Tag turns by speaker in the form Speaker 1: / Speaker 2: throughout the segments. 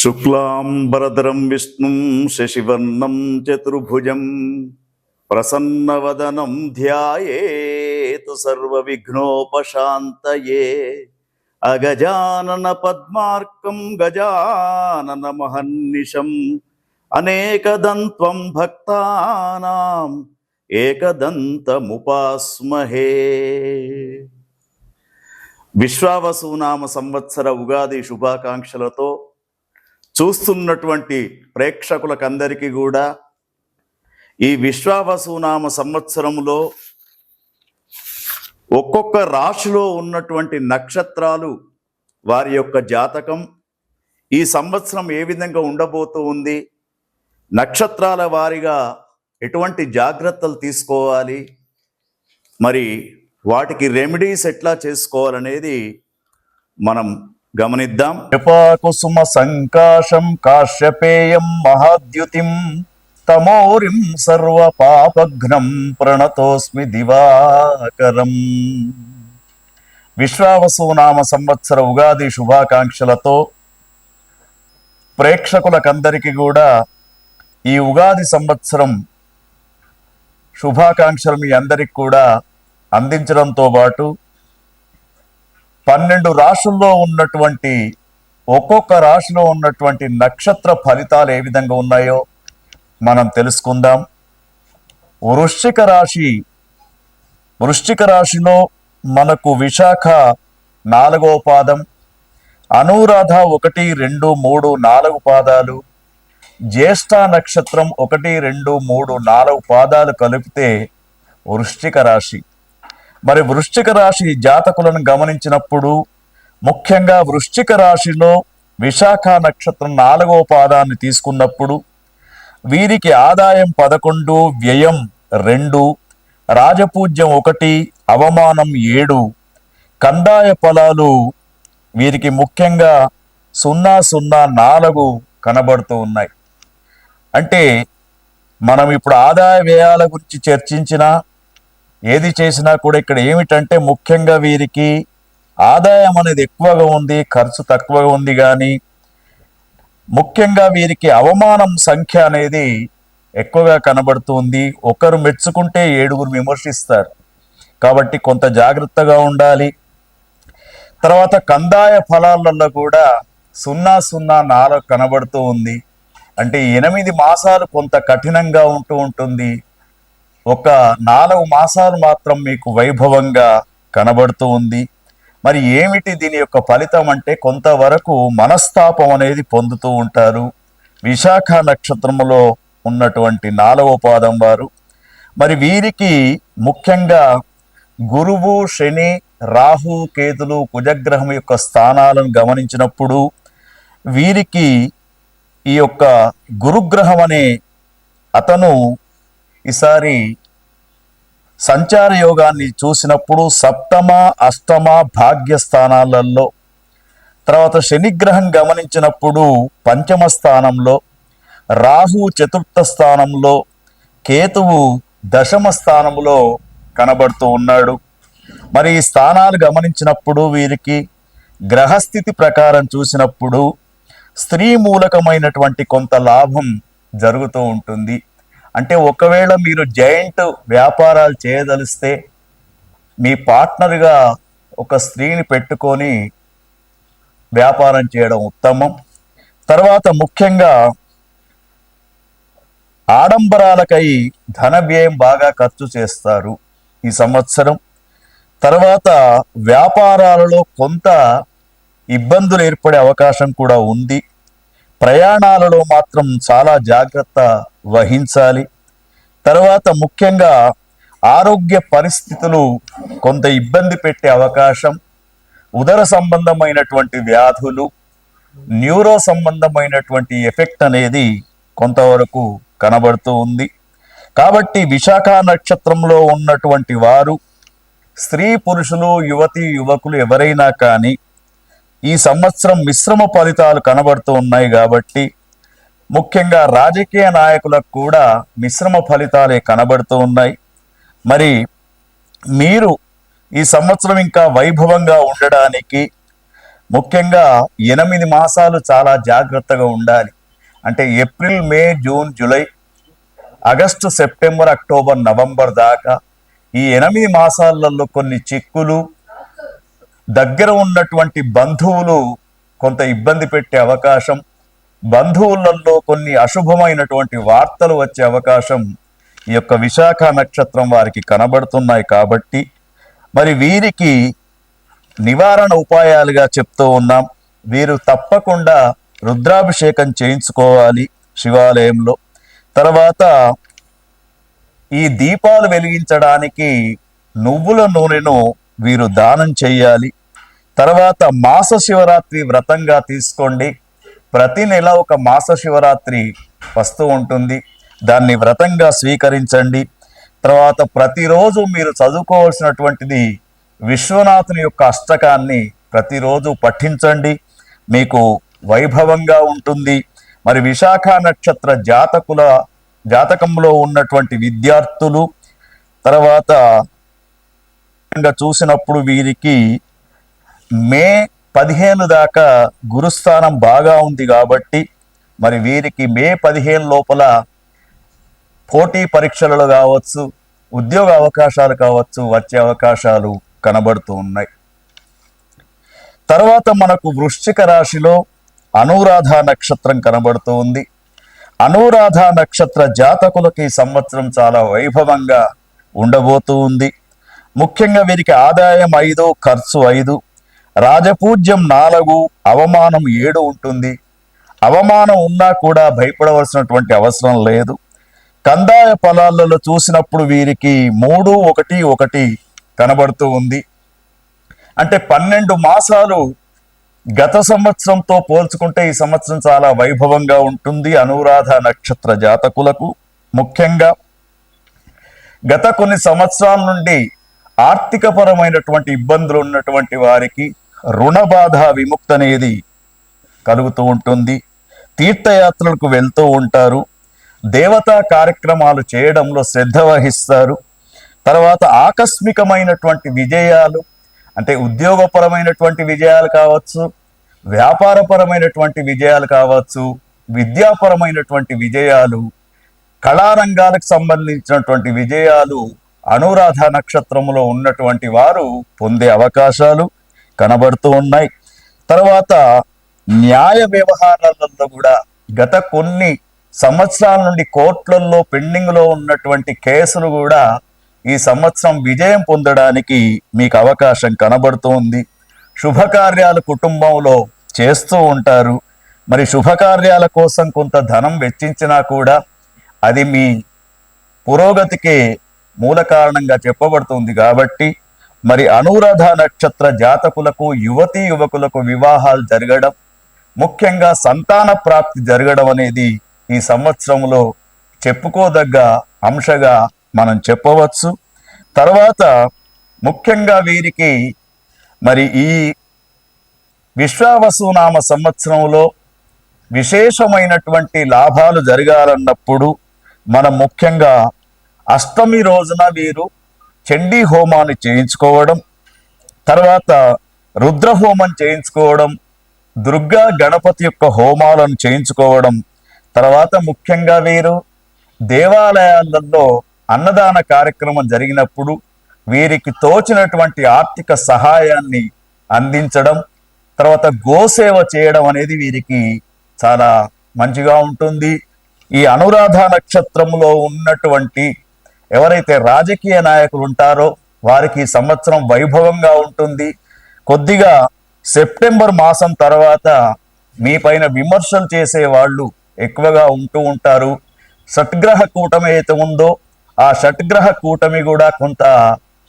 Speaker 1: శుక్లాంబరధరం విష్ణుం శశివర్ణం చతుర్భుజం ప్రసన్నవదనం ధ్యాయేత్ సర్వవిఘ్నోపశాంతయే. అగజానన పద్మార్కం గజానన మహర్నిశం అనేకదంత్వం భక్తానాం ఏకదంతముపాస్మహే. విశ్వావసునామ సంవత్సర ఉగాది శుభాకాంక్షలతో చూస్తున్నటువంటి ప్రేక్షకులకందరికీ కూడా ఈ విశ్వావసునామ సంవత్సరంలో ఒక్కొక్క రాశిలో ఉన్నటువంటి నక్షత్రాలు వారి యొక్క జాతకం ఈ సంవత్సరం ఏ విధంగా ఉండబోతూ ఉంది, నక్షత్రాల వారిగా ఎటువంటి జాగ్రత్తలు తీసుకోవాలి, మరి వాటికి రెమెడీస్ ఎట్లా చేసుకోవాలనేది మనం గమనిద్దాం.
Speaker 2: కుసుమ సంకాశం కాశ్యపేయం మహాద్యుతిం తమోరిం సర్వ పాపఘ్నం ప్రణతోస్మి దివాకరం. విశ్వావసునామ సంవత్సర ఉగాది శుభాకాంక్షలతో ప్రేక్షకులకందరికీ కూడా ఈ ఉగాది సంవత్సరం శుభాకాంక్షలు మీ అందరికి కూడా అందించడంతో పాటు 12 రాశుల్లో ఉన్నటువంటి ఒక్కొక్క రాశిలో ఉన్నటువంటి నక్షత్ర ఫలితాలు ఏ విధంగా ఉన్నాయో మనం తెలుసుకుందాం. వృశ్చిక రాశిలో మనకు విశాఖ 4వ పాదం, అనురాధ 1, 2, 3, 4 పాదాలు, జ్యేష్ఠ నక్షత్రం 1, 2, 3, 4 పాదాలు కలిపితే వృశ్చిక రాశి. మరి వృశ్చిక రాశి జాతకులను గమనించినప్పుడు ముఖ్యంగా వృశ్చిక రాశిలో విశాఖ నక్షత్రం 4వ పాదాన్ని తీసుకున్నప్పుడు వీరికి ఆదాయం 11, వ్యయం 2, రాజపూజ్యం 1, అవమానం 7, కందాయ ఫలాలు వీరికి ముఖ్యంగా 0, 0, 4 కనబడుతూ ఉన్నాయి. అంటే మనం ఇప్పుడు ఆదాయ వ్యయాల గురించి చర్చించినా ఏది చేసినా కూడా ఇక్కడ ఏమిటంటే ముఖ్యంగా వీరికి ఆదాయం అనేది ఎక్కువగా ఉంది, ఖర్చు తక్కువగా ఉంది. కానీ ముఖ్యంగా వీరికి అవమానం సంఖ్య అనేది ఎక్కువగా కనబడుతుంది. ఒకరు మెచ్చుకుంటే 7గురు విమర్శిస్తారు, కాబట్టి కొంత జాగ్రత్తగా ఉండాలి. తర్వాత కందాయ ఫలాలలో కూడా 0, 0, 4 కనబడుతూ ఉంది. అంటే 8 మాసాలు కొంత కఠినంగా ఉంటుంది. ఒక 4 మాసాలు మాత్రం మీకు వైభవంగా కనబడుతూ ఉంది. మరి ఏమిటి దీని యొక్క ఫలితం అంటే కొంతవరకు మనస్తాపం అనేది పొందుతూ ఉంటారు విశాఖ నక్షత్రంలో ఉన్నటువంటి 4వ పాదం వారు. మరి వీరికి ముఖ్యంగా గురువు, శని, రాహు, కేతులు, కుజగ్రహం యొక్క స్థానాలను గమనించినప్పుడు వీరికి ఈ యొక్క గురుగ్రహం అనే అతను ఈసారి సంచార యోగాన్ని చూసినప్పుడు 7వ, 8వ భాగ్య స్థానాలలో, తర్వాత శనిగ్రహం గమనించినప్పుడు 5వ స్థానంలో, రాహు 4వ స్థానంలో, కేతువు 10వ స్థానంలో కనబడుతూ ఉన్నాడు. మరి ఈ స్థానాలు గమనించినప్పుడు వీరికి గ్రహస్థితి ప్రకారం చూసినప్పుడు స్త్రీ మూలకమైనటువంటి కొంత లాభం జరుగుతూ ఉంటుంది. అంటే ఒకవేళ మీరు జాయింట్ వ్యాపారాలు చేయదలిస్తే మీ పార్ట్నర్గా ఒక స్త్రీని పెట్టుకొని వ్యాపారం చేయడం ఉత్తమం. తర్వాత ముఖ్యంగా ఆడంబరాలకై ధన వ్యయం బాగా ఖర్చు చేస్తారు ఈ సంవత్సరం. తర్వాత వ్యాపారాలలో కొంత ఇబ్బందులు ఏర్పడే అవకాశం కూడా ఉంది. ప్రయాణాలలో మాత్రం చాలా జాగ్రత్త వహించాలి. తర్వాత ముఖ్యంగా ఆరోగ్య పరిస్థితులు కొంత ఇబ్బంది పెట్టే అవకాశం, ఉదర సంబంధమైనటువంటి వ్యాధులు, న్యూరో సంబంధమైనటువంటి ఎఫెక్ట్ అనేది కొంతవరకు కనబడుతూ ఉంది. కాబట్టి విశాఖ నక్షత్రంలో ఉన్నటువంటి వారు స్త్రీ పురుషులు, యువతి యువకులు ఎవరైనా కానీ ఈ సంవత్సరం మిశ్రమ ఫలితాలు కనబడుతూ ఉన్నాయి. కాబట్టి ముఖ్యంగా రాజకీయ నాయకులకు కూడా మిశ్రమ ఫలితాలే కనబడుతూ ఉన్నాయి. మరి మీరు ఈ సంవత్సరం ఇంకా వైభవంగా ఉండడానికి ముఖ్యంగా 8 మాసాలు చాలా జాగ్రత్తగా ఉండాలి. అంటే April, May, June, July, August, September, October, November దాకా ఈ 8 మాసాలలో కొన్ని చిక్కులు, దగ్గర ఉన్నటువంటి బంధువులు కొంత ఇబ్బంది పెట్టే అవకాశం, బంధువులలో కొన్ని అశుభమైనటువంటి వార్తలు వచ్చే అవకాశం ఈ యొక్క విశాఖ నక్షత్రం వారికి కనబడుతున్నాయి. కాబట్టి మరి వీరికి నివారణ ఉపాయాలుగా చెప్తూ ఉన్నాం. వీరు తప్పకుండా రుద్రాభిషేకం చేయించుకోవాలి శివాలయంలో. తర్వాత ఈ దీపాలు వెలిగించడానికి నువ్వుల నూనెను వీరు దానం చేయాలి. తర్వాత మాస శివరాత్రి వ్రతంగా తీసుకోండి. ప్రతి నెల ఒక మాస శివరాత్రి వస్తూ ఉంటుంది, దాన్ని వ్రతంగా స్వీకరించండి. తర్వాత ప్రతిరోజు మీరు చదువుకోవాల్సినటువంటిది విశ్వనాథుని యొక్క అష్టకాన్ని ప్రతిరోజు పఠించండి, మీకు వైభవంగా ఉంటుంది. మరి విశాఖ నక్షత్ర జాతకంలో ఉన్నటువంటి విద్యార్థులు తర్వాత చూసినప్పుడు వీరికి మే 15 దాకా గురుస్థానం బాగా ఉంది కాబట్టి మరి వీరికి మే 15 లోపల పోటీ పరీక్షలలో కావచ్చు, ఉద్యోగ అవకాశాలు కావచ్చు, వచ్చే అవకాశాలు కనబడుతూ ఉన్నాయి. తర్వాత మనకు వృశ్చిక రాశిలో అనురాధ నక్షత్రం కనబడుతూ ఉంది. అనురాధ నక్షత్ర జాతకులకి ఈ సంవత్సరం చాలా వైభవంగా ఉండబోతూ ఉంది. ముఖ్యంగా వీరికి ఆదాయం 5, ఖర్చు 5, రాజపూజ్యం 4, అవమానం 7 ఉంటుంది. అవమానం ఉన్నా కూడా భయపడవలసినటువంటి అవసరం లేదు. కందాయ ఫలాలలో చూసినప్పుడు వీరికి 3, 1, 1 కనబడుతూ ఉంది. అంటే 12 మాసాలు గత సంవత్సరంతో పోల్చుకుంటే ఈ సంవత్సరం చాలా వైభవంగా ఉంటుంది అనురాధ నక్షత్ర జాతకులకు. ముఖ్యంగా గత కొన్ని సంవత్సరాల నుండి ఆర్థికపరమైనటువంటి ఇబ్బందులు ఉన్నటువంటి వారికి రుణ బాధ విముక్తి అనేది కలుగుతూ ఉంటుంది. తీర్థయాత్రలకు వెళ్తూ ఉంటారు, దేవతా కార్యక్రమాలు చేయడంలో శ్రద్ధ వహిస్తారు. తర్వాత ఆకస్మికమైనటువంటి విజయాలు, అంటే ఉద్యోగపరమైనటువంటి విజయాలు కావచ్చు, వ్యాపారపరమైనటువంటి విజయాలు కావచ్చు, విద్యాపరమైనటువంటి విజయాలు, కళారంగాలకు సంబంధించినటువంటి విజయాలు అనురాధ నక్షత్రంలో ఉన్నటువంటి వారు పొందే అవకాశాలు కనబడుతూ ఉన్నాయి. తర్వాత న్యాయ వ్యవహారాలలో కూడా గత కొన్ని సంవత్సరాల నుండి కోర్టులలో పెండింగ్లో ఉన్నటువంటి కేసులు కూడా ఈ సంవత్సరం విజయం పొందడానికి మీకు అవకాశం కనబడుతోంది. శుభకార్యాలు కుటుంబంలో చేస్తూ ఉంటారు. మరి శుభకార్యాల కోసం కొంత ధనం వెచ్చించినా కూడా అది మీ పురోగతికి మూల కారణంగా చెప్పబడుతుంది. కాబట్టి మరి అనురాధ నక్షత్ర జాతకులకు, యువతీ యువకులకు వివాహాలు జరగడం, ముఖ్యంగా సంతాన ప్రాప్తి జరగడం అనేది ఈ సంవత్సరంలో చెప్పుకోదగ్గ అంశగా మనం చెప్పవచ్చు. తర్వాత ముఖ్యంగా వీరికి మరి ఈ విశ్వావసునామ సంవత్సరంలో విశేషమైనటువంటి లాభాలు జరగాలన్నప్పుడు మనం ముఖ్యంగా అష్టమి రోజున వీరు చండీ హోమాన్ని చేయించుకోవడం, తర్వాత రుద్రహోమం చేయించుకోవడం, దుర్గా గణపతి యొక్క హోమాలను చేయించుకోవడం, తర్వాత ముఖ్యంగా వీరు దేవాలయాలలో అన్నదాన కార్యక్రమం జరిగినప్పుడు వీరికి తోచినటువంటి ఆర్థిక సహాయాన్ని అందించడం, తర్వాత గోసేవ చేయడం అనేది వీరికి చాలా మంచిగా ఉంటుంది. ఈ అనురాధ నక్షత్రంలో ఉన్నటువంటి ఎవరైతే రాజకీయ నాయకులు ఉంటారో వారికి ఈ సంవత్సరం వైభవంగా ఉంటుంది. కొద్దిగా సెప్టెంబర్ మాసం తర్వాత మీ పైన విమర్శలు చేసే వాళ్ళు ఎక్కువగా ఉంటూ ఉంటారు. షట్గ్రహ కూటమి అయితే ఉందో ఆ షట్గ్రహ కూటమి కూడా కొంత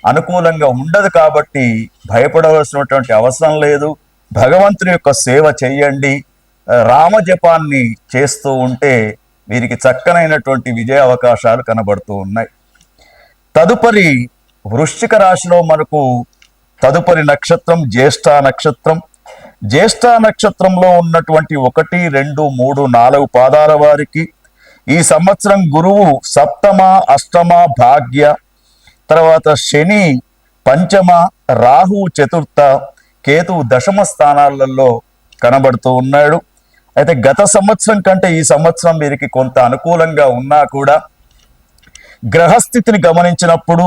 Speaker 2: అనుకూలంగా ఉండదు కాబట్టి భయపడవలసినటువంటి అవసరం లేదు. భగవంతుని యొక్క సేవ చెయ్యండి, రామజపాన్ని చేస్తూ ఉంటే వీరికి చక్కనైనటువంటి విజయ అవకాశాలు కనబడుతూ ఉన్నాయి. తదుపరి వృశ్చిక రాశిలో మనకు తదుపరి నక్షత్రం జ్యేష్ఠ నక్షత్రం. జ్యేష్ఠ నక్షత్రంలో ఉన్నటువంటి 1, 2, 3, 4 పాదాల వారికి ఈ సంవత్సరం గురువు సప్తమ, అష్టమ, భాగ్య, తర్వాత శని పంచమ, రాహు చతుర్థ, కేతువు దశమ స్థానాలలో కనబడుతూ ఉన్నాడు. అయితే గత సంవత్సరం కంటే ఈ సంవత్సరం వీరికి కొంత అనుకూలంగా ఉన్నా కూడా గ్రహస్థితిని గమనించినప్పుడు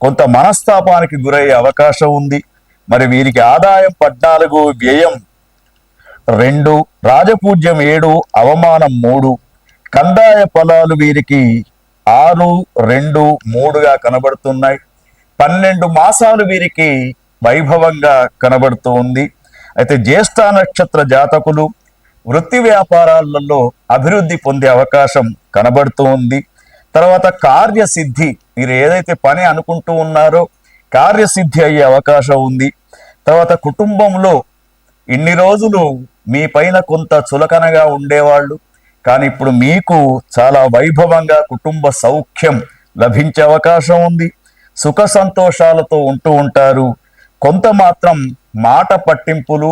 Speaker 2: కొంత మనస్తాపానికి గురయ్యే అవకాశం ఉంది. మరి వీరికి ఆదాయం 14, వ్యయం 2, రాజపూజ్యం 7, అవమానం 3, కందాయ ఫలాలు వీరికి 6, 2, 3గా కనబడుతున్నాయి. 12 మాసాలు వీరికి వైభవంగా కనబడుతూ ఉంది. అయితే జ్యేష్ఠ నక్షత్ర జాతకులు వృత్తి వ్యాపారాలలో అభివృద్ధి పొందే అవకాశం కనబడుతూ ఉంది. తర్వాత కార్యసిద్ధి, మీరు ఏదైతే పని అనుకుంటూ ఉన్నారో కార్యసిద్ధి అయ్యే అవకాశం ఉంది. తర్వాత కుటుంబంలో ఇన్ని రోజులు మీ పైన కొంత చులకనగా ఉండేవాళ్ళు, కానీ ఇప్పుడు మీకు చాలా వైభవంగా కుటుంబ సౌఖ్యం లభించే అవకాశం ఉంది. సుఖ సంతోషాలతో ఉంటూ ఉంటారు. కొంత మాత్రం మాట పట్టింపులు,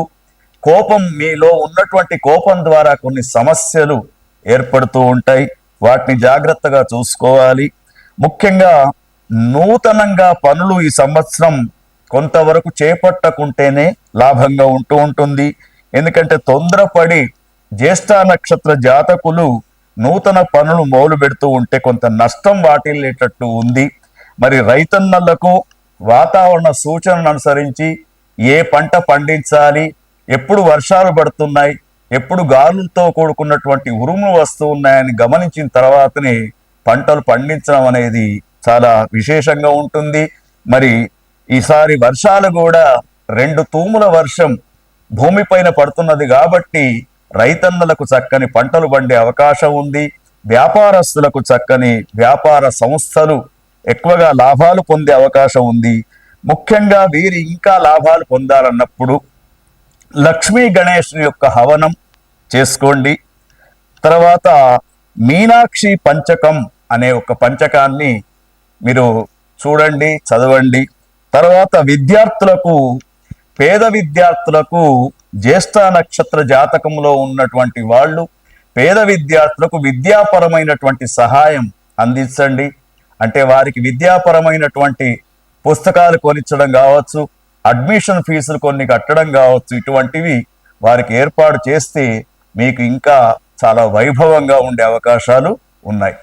Speaker 2: కోపం, మీలో ఉన్నటువంటి కోపం ద్వారా కొన్ని సమస్యలు ఏర్పడుతూ ఉంటాయి. వాటిని జాగ్రత్తగా చూసుకోవాలి. ముఖ్యంగా నూతనంగా పనులు ఈ సంవత్సరం కొంతవరకు చేపట్టకుంటేనే లాభంగా ఉంటూ ఉంటుంది. ఎందుకంటే తొందరపడి జ్యేష్ఠ నక్షత్ర జాతకులు నూతన పనులు మొదలు పెడుతూ ఉంటే కొంత నష్టం వాటిల్లేటట్టు ఉంది. మరి రైతన్నలకు వాతావరణ సూచనను అనుసరించి ఏ పంట పండించాలి, ఎప్పుడు వర్షాలు పడుతున్నాయి, ఎప్పుడు గాలులతో కూడుకున్నటువంటి ఉరుములు వస్తూ ఉన్నాయని గమనించిన తర్వాతనే పంటలు పండించడం అనేది చాలా విశేషంగా ఉంటుంది. మరి ఈసారి వర్షాలు కూడా 2 తూముల వర్షం భూమిపైన పడుతున్నది కాబట్టి రైతన్నలకు చక్కని పంటలు పండే అవకాశం ఉంది. వ్యాపారస్తులకు చక్కని వ్యాపార సంస్థలు ఎక్కువగా లాభాలు పొందే అవకాశం ఉంది. ముఖ్యంగా వీరి ఇంకా లాభాలు పొందాలన్నప్పుడు లక్ష్మీ గణేశుని యొక్క హవనం చేసుకోండి. తర్వాత మీనాక్షి పంచకం అనే ఒక పంచకాన్ని మీరు చూడండి, చదవండి. తర్వాత విద్యార్థులకు, పేద విద్యార్థులకు, జ్యేష్ఠ నక్షత్ర జాతకంలో ఉన్నటువంటి వాళ్ళు పేద విద్యార్థులకు విద్యాపరమైనటువంటి సహాయం అందించండి. అంటే వారికి విద్యాపరమైనటువంటి పుస్తకాలు కొనిచ్చడం కావచ్చు, అడ్మిషన్ ఫీజులు కొన్ని కట్టడం కావచ్చు, ఇటువంటివి వారికి ఏర్పాటు చేస్తే మీకు ఇంకా చాలా వైభవంగా ఉండే అవకాశాలు ఉన్నాయి.